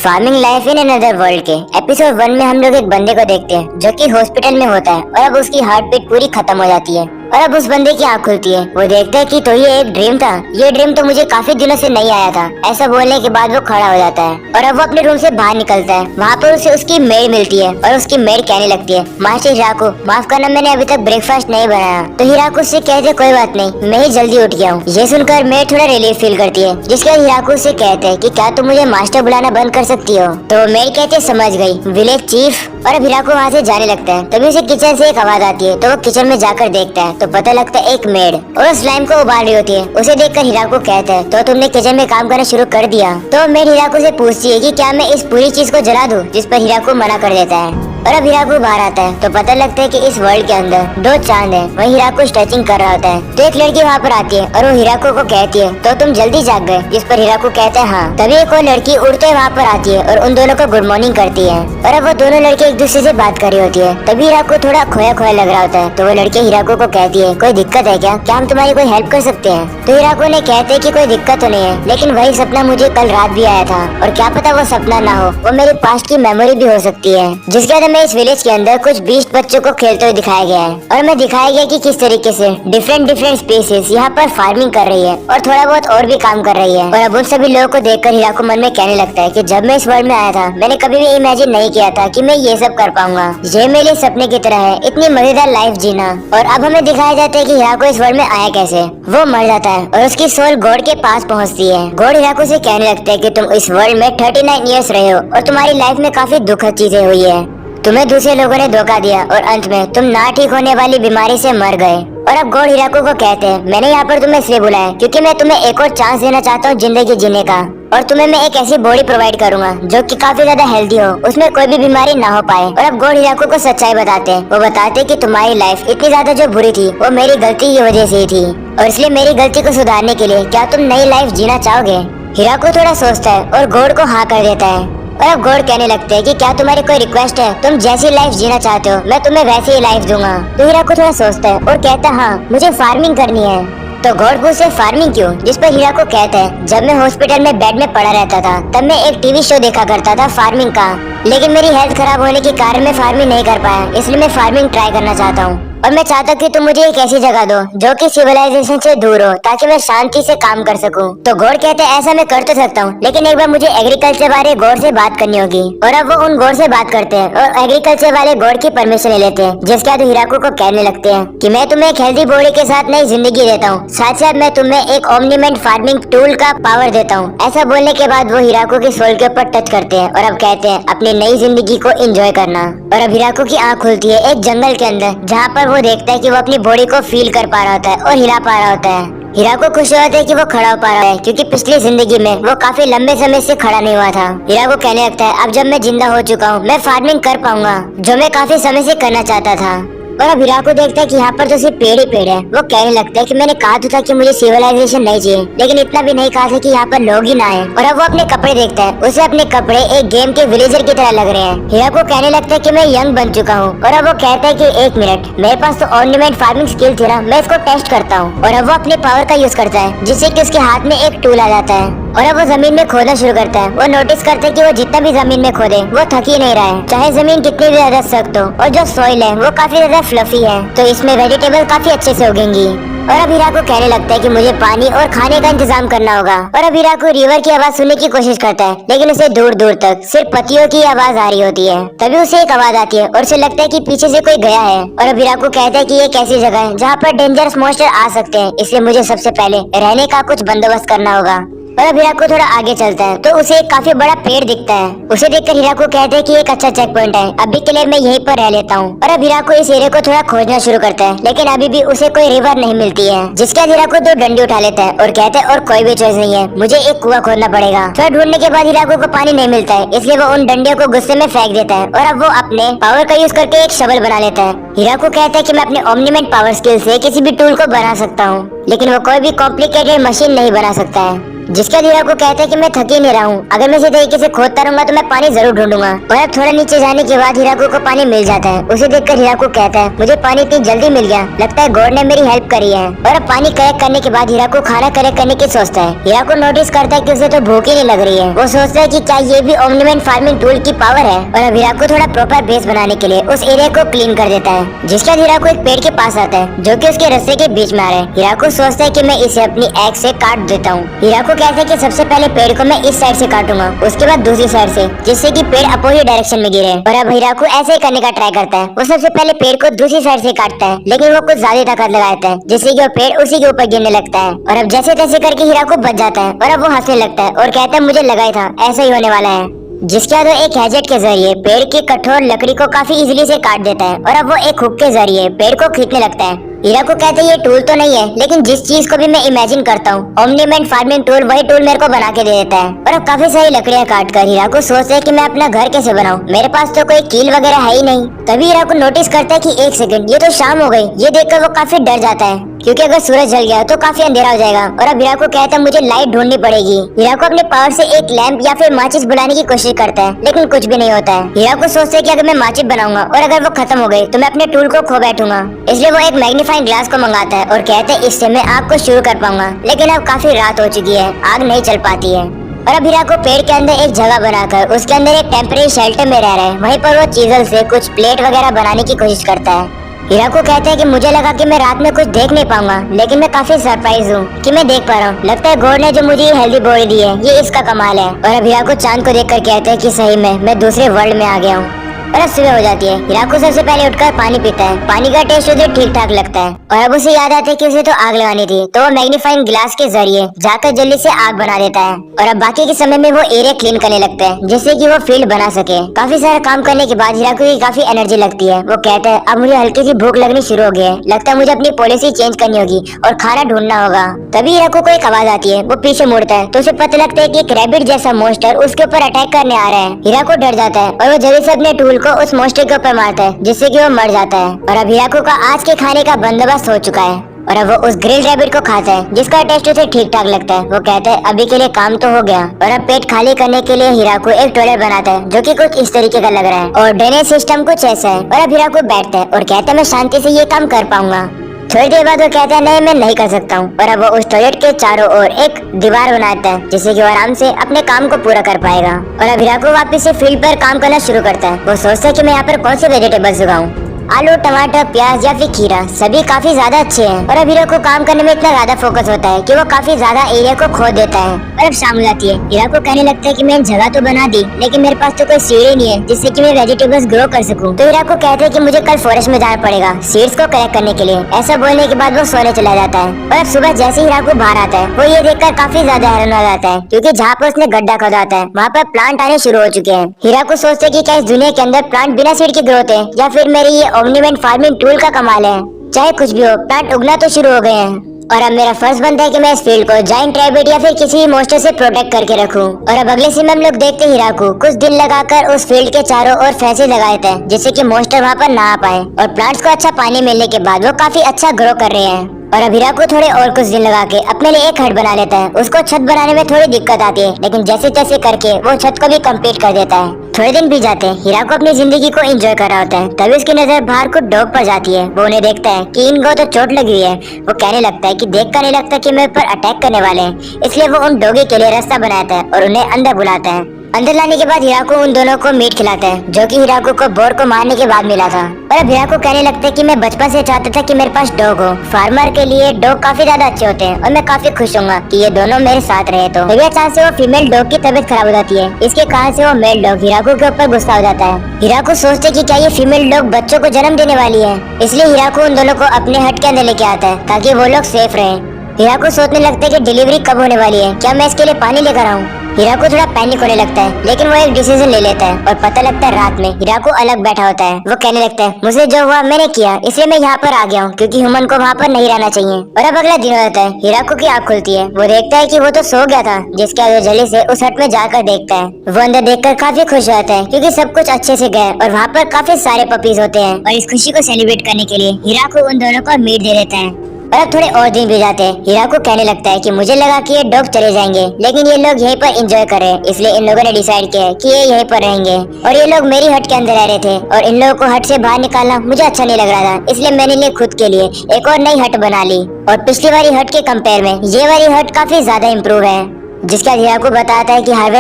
Farming life in another world के episode 1 में हम लोग एक बंदे को देखते हैं जो कि हॉस्पिटल में होता है और अब उसकी हार्ट बीट पूरी खत्म हो जाती है और अब उस बंदे की आँख खुलती है। वो देखता है कि तो ये एक ड्रीम था, ये ड्रीम तो मुझे काफी दिनों से नहीं आया था। ऐसा बोलने के बाद वो खड़ा हो जाता है और अब वो अपने रूम से बाहर निकलता है। वहाँ पर उसे उसकी मेड मिलती है और उसकी मेड कहने लगती है, मास्टर हिराको, माफ करना मैंने अभी तक ब्रेकफास्ट नहीं बनाया। तो हिराको उससे कहते कोई बात नहीं, मैं ही जल्दी उठ गया हूँ। ये सुनकर मेड थोड़ा रिलीफ फील करती है, जिसके बाद हिराको उससे कहते हैं कि क्या तुम मुझे मास्टर बुलाना बंद कर सकती हो। तो मेड कहते समझ गई विलेज चीफ। और अब हिराको वहाँ से जाने लगता है। तभी उसे किचन से एक आवाज आती है तो वो किचन में जाकर देखता है तो पता लगता है एक मेड और स्लाइम को उबाल रही होती है। उसे देखकर हिराको कहता है तो तुमने किचन में काम करना शुरू कर दिया। तो मेड हिराको से पूछती है कि क्या मैं इस पूरी चीज को जला दूं, जिस पर हिराको मना कर देता है। और अब हिराको बाहर आता है तो पता लगता है कि इस वर्ल्ड के अंदर 2 चांद हैं। वहीं हिराको स्ट्रेचिंग कर रहा होता है तो एक लड़की वहाँ पर आती है और वो हिराको को कहती है तो तुम जल्दी जाग गए, जिस पर हिराको कहता है हाँ। तभी एक और लड़की उड़ते वहाँ पर आती है और उन दोनों को गुड मॉर्निंग करती है। और अब वो दोनों लड़के एक दूसरे से बात कर रही होती है। तभी हिराको थोड़ा खोया खोया लग रहा होता है तो वो लड़की हिराको को कहती है कोई दिक्कत है क्या हम तुम्हारी कोई हेल्प कर सकते हैं। तो हिराको ने कहते हैं कि कोई दिक्कत तो नहीं है, लेकिन वही सपना मुझे कल रात भी आया था और क्या पता वो सपना ना हो, वो मेरी पास्ट की मेमोरी भी हो सकती है। जिसके बाद हमें इस विलेज के अंदर कुछ 20 बच्चों को खेलते हुए दिखाया गया है और हमें दिखाया गया कि किस तरीके से डिफरेंट स्पीसीज यहाँ पर फार्मिंग कर रही है और थोड़ा बहुत और भी काम कर रही है। और अब उन सभी लोगों को देखकर हिराको मन में कहने लगता है कि जब मैं इस वर्ल्ड में आया था मैंने कभी भी इमेजिन नहीं किया था कि मैं ये सब कर पाऊंगा। ये मेरे सपने की तरह है, इतनी मजेदार लाइफ जीना। और अब हमें दिखाया जाता है कि हिराको इस वर्ल्ड में आया कैसे। वो मर जाता है और उसकी सोल गॉड के पास पहुँचती है। गॉड हिराको से कहने लगता है कि तुम इस वर्ल्ड में 39 ईयर्स रहे हो और तुम्हारी लाइफ में काफी दुखद चीजें हुई है। तुम्हें दूसरे लोगों ने धोखा दिया और अंत में तुम ना ठीक होने वाली बीमारी से मर गए। और अब गॉड हिराको को कहते हैं मैंने यहाँ पर तुम्हें इसलिए बुलाया क्योंकि मैं तुम्हें एक और चांस देना चाहता हूँ जिंदगी जीने का। और तुम्हें मैं एक ऐसी बॉडी प्रोवाइड करूंगा जो कि काफी ज्यादा हेल्दी हो, उसमें कोई भी बीमारी ना हो पाए। और अब गॉड हिराको को सच्चाई बताते हैं। वो बताते हैं कि तुम्हारी लाइफ इतनी ज्यादा जो बुरी थी वो मेरी गलती की वजह से ही थी और इसलिए मेरी गलती को सुधारने के लिए क्या तुम नई लाइफ जीना चाहोगे। हिराको थोड़ा सोचता है और गॉड को हाँ कर देता है। और अब गॉड कहने लगते हैं कि क्या तुम्हारी कोई रिक्वेस्ट है, तुम जैसी लाइफ जीना चाहते हो मैं तुम्हें वैसी ही लाइफ दूंगा। तो हिराको थोड़ा सोचता है और कहता है हाँ मुझे फार्मिंग करनी है। तो गॉड पूछे फार्मिंग क्यों, जिस पर हिराको कहता है जब मैं हॉस्पिटल में बेड में पड़ा रहता था तब मैं एक टीवी शो देखा करता था फार्मिंग का, लेकिन मेरी हेल्थ खराब होने के कारण मैं फार्मिंग नहीं कर पाया, इसलिए मैं फार्मिंग ट्राई करना चाहता हूँ। और मैं चाहता हूँ कि तुम मुझे एक ऐसी जगह दो जो कि सिविलाइजेशन से दूर हो ताकि मैं शांति से काम कर सकूं। तो गॉड कहते हैं ऐसा मैं कर तो सकता हूँ, लेकिन एक बार मुझे एग्रीकल्चर वाले गॉड से बात करनी होगी। और अब वो उन गॉड से बात करते हैं और एग्रीकल्चर वाले गॉड की परमिशन ले लेते हैं, जिसके बाद हिराको को कहने लगते हैं कि मैं तुम्हें एक हेल्दी बॉडी के साथ नई जिंदगी देता हूँ, साथ साथ मैं तुम्हें एक ओमनीमेंट फार्मिंग टूल का पावर देता हूँ। ऐसा बोलने के बाद वो हिराको की सोल के ऊपर टच करते हैं और अब कहते हैं अपनी नई जिंदगी को एंजॉय करना। और अब हिराको की आँख खुलती है एक जंगल के अंदर, जहाँ पर वो देखता है कि वो अपनी बॉडी को फील कर पा रहा होता है और हिला पा रहा होता है। हिराको खुश होता है कि वो खड़ा हो पा रहा है क्योंकि पिछली जिंदगी में वो काफी लंबे समय से खड़ा नहीं हुआ था। हिराको कहने लगता है अब जब मैं जिंदा हो चुका हूँ मैं फार्मिंग कर पाऊंगा, जो मैं काफी समय से करना चाहता था। और अब हिराको देखता है कि यहाँ पर तो सिर्फ पेड़ ही पेड़ है। वो कहने लगता है कि मैंने कहा तो था कि मुझे सिविलाइजेशन नहीं चाहिए, लेकिन इतना भी नहीं कहा था कि यहाँ पर लोग ही ना आए। और अब वो अपने कपड़े देखता है, उसे अपने कपड़े एक गेम के विलेजर की तरह लग रहे हैं। हिराको कहने लगता है कि मैं यंग बन चुका हूँ। और अब वो कहता है कि एक मिनट, मेरे पास तो ऑर्नामेंट फार्मिंग स्किल थी ना, मैं इसको टेस्ट करता हूँ। और अब वो अपने पावर का यूज करता है जिससे कि उसके हाथ में एक टूल आ जाता है। और अब वो जमीन में खोदना शुरू करता है। वो नोटिस करता है कि वो जितना भी जमीन में खोदे वो थक ही नहीं रहा है, चाहे जमीन कितनी भी ज्यादा सख्त हो। और जो सॉइल है वो काफी ज्यादा फ्लफी है, तो इसमें वेजिटेबल काफी अच्छे से उगेंगी। और अब हिराको कहने लगता है कि मुझे पानी और खाने का इंतजाम करना होगा। और अब हिराको रिवर की आवाज सुनने की कोशिश करता है, लेकिन उसे दूर दूर तक सिर्फ पत्तियों की आवाज आ रही होती है। तभी उसे एक आवाज आती है और उसे लगता है कि पीछे से कोई गया है। और अब हिराको कहता है कि ये कैसी जगह है जहाँ पर डेंजरस मॉन्स्टर आ सकते हैं, इसलिए मुझे सबसे पहले रहने का कुछ बंदोबस्त करना होगा। और अब हिराको थोड़ा आगे चलता है तो उसे एक काफी बड़ा पेड़ दिखता है। उसे देखकर हिराको कहते हैं कि एक अच्छा चेक पॉइंट है, अभी के लिए मैं यहीं पर रह लेता हूँ। और अब हिराको इस एरिया को थोड़ा खोजना शुरू करता है, लेकिन अभी भी उसे कोई रिवर नहीं मिलती है। जिसके बाद हिराको 2 डंडी उठा लेता है और कहता है और कोई भी चॉइस नहीं है, मुझे एक कुआं खोदना पड़ेगा। थोड़ा ढूंढने के बाद हिराको को पानी नहीं मिलता है, इसलिए वो उन डंडियों को गुस्से में फेंक देता है। और अब वो अपने पावर का यूज करके एक शवल बना लेता है। हिराको कहता है कि मैं अपने ओमनीमेंट पावर स्किल से किसी भी टूल को बना सकता हूँ। लेकिन वो कोई भी कॉम्प्लिकेटेड मशीन नहीं बना सकता है। जिसके बाद हीरा को कहता है कि मैं थक ही नहीं रहा हूँ, अगर मैं इसी तरीके से खोदता रहूंगा तो मैं पानी जरूर ढूंढूंगा। और अब थोड़ा नीचे जाने के बाद हीरा को पानी मिल जाता है। उसे देखकर हीरा को कहता है मुझे पानी इतनी जल्दी मिल गया, लगता है गॉड ने मेरी हेल्प करी है। और अब पानी कलेक्ट करने के बाद हीरा को खाना कलेक्ट करने की सोचता है। हीरा को नोटिस करता है कि उसे तो भूख ही नहीं लग रही है। वो सोचता है कि क्या ये भी ओमनीमैन फार्मिंग टूल की पावर है। और अब हीरा को थोड़ा प्रॉपर बेस बनाने के लिए उस एरिया को क्लीन कर देता है। जिसके बाद हीरा को एक पेड़ के पास आता है जो कि उसके रास्ते के बीच में आ रहा है। हीरा को सोचता है कि मैं इसे अपनी एक्स से काट देता हूँ। हीरा को कहता है कि सबसे पहले पेड़ को मैं इस साइड से काटूंगा, उसके बाद दूसरी साइड से, जिससे कि पेड़ अपोजिट डायरेक्शन में गिरे। और अब हीरा को ऐसे ही करने का ट्राई करता है। वो सबसे पहले पेड़ को दूसरी साइड से काटता है, लेकिन वो कुछ ज्यादा ताकत लगाता है जिससे कि वो पेड़ उसी के ऊपर गिरने लगता है। और अब जैसे तैसे करके हीरा को बच जाता है। और अब वो हंसने लगता है और कहता है मुझे लगा ही था ऐसा ही होने वाला है। जिसके बाद वो एक हैजेट के जरिए पेड़ की कठोर लकड़ी को काफी इजीली से काट देता है। और अब वो एक हुक के जरिए पेड़ को खींचने लगता है। हीरा को कहते हैं ये टूल तो नहीं है, लेकिन जिस चीज को भी मैं इमेजिन करता हूँ ओमनीमैन फार्मिंग टूल वही टूल मेरे को बना के दे देता है। और अब काफी सारी लकड़ियाँ काट कर हीरा को सोचते है कि मैं अपना घर कैसे बनाऊं, मेरे पास तो कोई कील वगैरह है ही नहीं। तभी हीरा को नोटिस करता है कि एक सेकंड, ये तो शाम हो गई। ये देखकर वो काफी डर जाता है क्योंकि अगर सूरज जल गया तो काफी अंधेरा हो जाएगा। और अब हीरा को कहता है मुझे लाइट ढूंढनी पड़ेगी। हीरा को अपने पावर से एक लैंप या फिर माचिस बुलाने की कोशिश करता है, लेकिन कुछ भी नहीं होता है। हीरा को सोचते है कि अगर मैं माचिस बनाऊंगा और अगर वो खत्म हो गई तो मैं अपने टूल को खो बैठूंगा। इसलिए वो एक मैग्नीफाइंग ग्लास को मंगाता है और कहते हैं इससे मैं आग को शुरू कर पाऊंगा। लेकिन अब काफी रात हो चुकी है, आग नहीं चल पाती है। और अब हीरा को पेड़ के अंदर एक जगह बनाकर उसके अंदर एक टेम्परेरी शेल्टर में रह रहा है। वहीं पर वो चीजल से कुछ प्लेट वगैरह बनाने की कोशिश करता है। हीरा को कहते हैं कि मुझे लगा कि मैं रात में कुछ देख नहीं पाऊंगा, लेकिन मैं काफी सरप्राइज हूँ कि मैं देख पा रहा हूँ। लगता है गॉड ने जो मुझे ये हेल्दी बॉडी दी है ये इसका कमाल है। और अब हीरा को चांद को देखकर कहते हैं कि सही में मैं दूसरे वर्ल्ड में आ गया हूँ। और अब सुबह हो जाती है। हीरा को सबसे पहले उठकर पानी पीता है। पानी का टेस्ट उसे ठीक ठाक लगता है। और अब उसे याद आता है कि उसे तो आग लगानी थी, तो वो मैग्नीफाइंग ग्लास के जरिए जाकर जल्दी से आग बना देता है। और अब बाकी के समय में वो एरिया क्लीन करने लगता है जिससे कि वो फील्ड बना सके। काफी सारा काम करने के बाद हीरा को काफी एनर्जी लगती है। वो कहता है अब मुझे हल्की सी भूख लगनी शुरू हो गई है, लगता है मुझे अपनी पॉलिसी चेंज करनी होगी और खाना ढूंढना होगा। तभी हीरा को एक आवाज आती है। वो पीछे मुड़ता है तो उसे पता लगता है कि एक रैबिट जैसा मोस्टर उसके ऊपर अटैक करने आ रहा है। हीरा को डर जाता है और वो जल्दी से अपने टूल को उस मोस्टर के ऊपर मारता है जिससे कि वो मर जाता है। और अब हीरा का आज के खाने का बंदोबस्त हो चुका है। और अब वो उस ग्रिल्ड रैबिट को खाता है जिसका टेस्ट उसे ठीक ठाक लगता है। वो कहता है अभी के लिए काम तो हो गया। और अब पेट खाली करने के लिए हीरा को एक टॉयलेट बनाता है जो कि कुछ इस तरीके का लग रहा है और ड्रेनेज सिस्टम कुछ ऐसा है। और अब हीरा को बैठता है और कहता है मैं शांति से ये काम कर पाऊंगा। थोड़ी देर बाद वो कहता है नहीं मैं नहीं कर सकता हूँ। और अब वो उस टॉयलेट के चारों ओर एक दीवार बनाता है जिससे कि वो आराम से अपने काम को पूरा कर पाएगा। और अब हीरा को वापस से फील्ड पर काम करना शुरू करता है। वो सोचता है कि मैं यहाँ पर कौन से वेजिटेबल्स उगाऊं, आलू, टमाटर, प्याज या फिर खीरा, सभी काफी ज्यादा अच्छे हैं। और अब हीरा को काम करने में इतना ज्यादा फोकस होता है कि वो काफी ज्यादा एरिया को खोद देता है। और अब शाम हो जाती है। हीरा को कहने लगता है कि मैंने जगह तो बना दी, लेकिन मेरे पास तो कोई सीढ़ी नहीं है जिससे कि मैं वेजिटेबल्स ग्रो कर सकूं। तो हीरा को कहते हैं कि मुझे कल फॉरेस्ट में जाना पड़ेगा सीड्स को कलेक्ट करने के लिए। ऐसा बोलने के बाद वो सोने चला जाता है। और अब सुबह जैसे हीरा को बाहर आता है वो ये देखकर काफी ज्यादा हैरान हो जाता है क्योंकि जहाँ पर उसने गड्ढा खोदा होता है वहाँ पर प्लांट आने शुरू हो चुके हैं। हीरा को सोचते है कि क्या इस दुनिया के अंदर प्लांट बिना सीड के ग्रोथ है या फिर मेरी ये ओमनीमैन फार्मिंग टूल का कमाल है। चाहे कुछ भी हो, प्लांट उगना तो शुरू हो गए हैं। और अब मेरा फर्ज बनता है कि मैं इस फील्ड को जायंट रैबिट या फिर किसी मोस्टर से प्रोटेक्ट करके रखूं। और अब अगले सीन में हम लोग देखते हीरा को कुछ दिन लगाकर उस फील्ड के चारों ओर फेंसेस लगाए थे जिससे कि मोस्टर वहाँ पर ना आ पाए। और प्लांट्स को अच्छा पानी मिलने के बाद वो काफी अच्छा ग्रो कर रहे हैं। और अब हीरा को थोड़े और कुछ दिन लगा के अपने लिए एक हट बना लेता है। उसको छत बनाने में थोड़ी दिक्कत आती है, लेकिन जैसे तैसे करके वो छत को भी कंप्लीट कर देता है। थोड़े दिन भी जाते हैं। हीरा को अपनी जिंदगी को एंजॉय कर रहा होता है। तभी उसकी नजर बाहर कुछ डॉग पर जाती है। वो उन्हें देखता है कि इनको तो चोट लगी हुई है। वो कहने लगता है कि देखकर नहीं लगता कि मेरे ऊपर अटैक करने वाले हैं, इसलिए वो उन डॉगी के लिए रास्ता बनाता है और उन्हें अंदर बुलाता है। अंदर लाने के बाद हीरा को उन दोनों को मीट खिलाता है जो कि हीरा को बोर को मारने के बाद मिला था। और अब हीरा को कहने लगता है कि मैं बचपन से चाहता था कि मेरे पास डॉग हो। फार्मर के लिए डॉग काफी ज्यादा अच्छे होते हैं और मैं काफी खुश हूँ कि ये दोनों मेरे साथ रहे। तो तभी अचानक से वो फीमेल डॉग की तबीयत खराब हो जाती है। इसके कारण से वो मेल डॉग हीरा के ऊपर गुस्सा हो जाता है। हीरा को सोचते कि क्या ये फीमेल डॉग बच्चों को जन्म देने वाली है, इसलिए हीरा को उन दोनों को अपने हट के अंदर लेके आता है ताकि वो लोग सेफ रहे। हीरा को सोचने लगता है कि डिलीवरी कब होने वाली है, क्या मैं इसके लिए पानी लेकर आऊँ। हीरा को थोड़ा पैनिक होने लगता है, लेकिन वो एक डिसीजन ले लेता है और पता लगता है रात में हीरा को अलग बैठा होता है। वो कहने लगता है मुझे जो हुआ मैंने किया, इसलिए मैं यहाँ पर आ गया हूँ क्योंकि ह्यूमन को वहाँ पर नहीं रहना चाहिए। और अब अगला दिन होता है। हीरा को की आँख खुलती है। वो देखता है कि वो तो सो गया था, जिसके बाद वो जल्दी से उस हट में जाकर देखता है। वो अंदर देखकर काफी खुश होता है क्योंकि सब कुछ अच्छे से गया और वहाँ पर काफी सारे पपीज होते हैं। और इस खुशी को सेलिब्रेट करने के लिए हीरा को उन दोनों को मीट दे देता है। और अब थोड़े और दिन भी जाते हैं। हीराकू कहने लगता है कि मुझे लगा कि ये डॉग चले जाएंगे, लेकिन ये लोग यहीं पर एंजॉय कर रहे हैं, इसलिए इन लोगों ने डिसाइड किया है कि ये यहीं पर रहेंगे। और ये लोग मेरी हट के अंदर रह रहे थे और इन लोगों को हट से बाहर निकालना मुझे अच्छा नहीं लग रहा था, इसलिए मैंने लिए खुद के लिए एक और नई हट बना ली। और पिछली वाली हट के कंपेयर में ये वाली हट काफी ज्यादा इम्प्रूव है, जिसके बाद हीराकू बताता है कि हार्वेस्ट